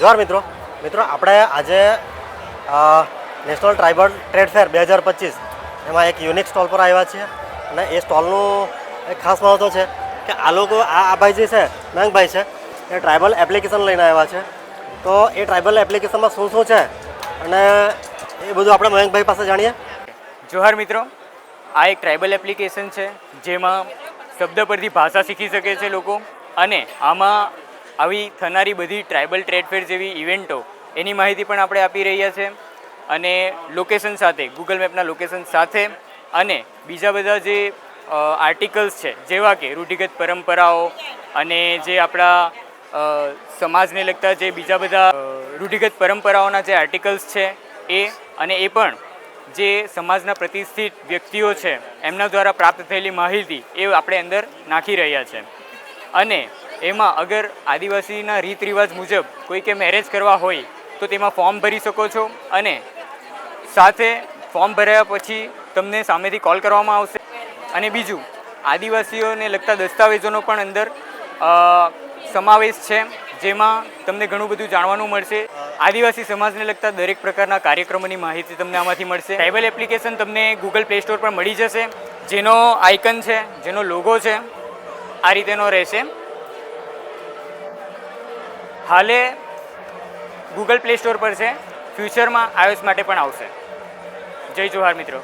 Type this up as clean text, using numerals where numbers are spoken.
જોહાર મિત્રો આપણે આજે નેશનલ ટ્રાઇબલ ટ્રેડ ફેર 2025 એમાં એક યુનિક સ્ટોલ પર આવ્યા છીએ અને એ સ્ટોલનું એક ખાસ મહત્ત્વ છે કે આ લોકો આ ભાઈ જે છે મયંકભાઈ છે એ ટ્રાઇબલ એપ્લિકેશન લઈને આવ્યા છે. તો એ ટ્રાઇબલ એપ્લિકેશનમાં શું શું છે અને એ બધું આપણે મયંકભાઈ પાસે જાણીએ. જોહાર મિત્રો, આ એક ટ્રાઇબલ એપ્લિકેશન છે જેમાં શબ્દ પરથી ભાષા શીખી શકે છે લોકો, અને આમાં આવી થનારી બધી ટ્રાઇબલ ટ્રેડ ફેર જેવી ઇવેન્ટો એની માહિતી પણ આપણે આપી રહ્યા છે, અને લોકેશન સાથે, ગૂગલ મેપના લોકેશન સાથે, અને બીજા બધા જે આર્ટિકલ્સ છે જેવા કે રૂઢિગત પરંપરાઓ અને જે આપણા સમાજને લગતા જે બીજા બધા રૂઢિગત પરંપરાઓના જે આર્ટિકલ્સ છે એ, અને એ પણ જે સમાજના પ્રતિષ્ઠિત વ્યક્તિઓ છે એમના દ્વારા પ્રાપ્ત થયેલી માહિતી એ આપણે અંદર નાખી રહ્યા છે. અને એમાં અગર આદિવાસીના રીત રિવાજ મુજબ કોઈ કે મેરેજ કરવા હોય તો તેમાં ફોર્મ ભરી શકો છો, અને સાથે ફોર્મ ભર્યા પછી તમને સામેથી કોલ કરવામાં આવશે. અને બીજું, આદિવાસીઓને લગતા દસ્તાવેજોનો પણ અંદર સમાવેશ છે, જેમાં તમને ઘણું બધું જાણવાનું મળશે. આદિવાસી સમાજને લગતા દરેક પ્રકારના કાર્યક્રમોની માહિતી તમને આમાંથી મળશે. ટ્રાઇબલ એપ્લિકેશન તમને ગૂગલ પ્લે સ્ટોર પર મળી જશે, જેનો આઇકન છે, જેનો લોગો છે, આ રીતેનો રહેશે. હાલે ગૂગલ પ્લે સ્ટોર પર છે, ફ્યુચરમાં iOS માટે પણ આવશે. જય જોહાર મિત્રો.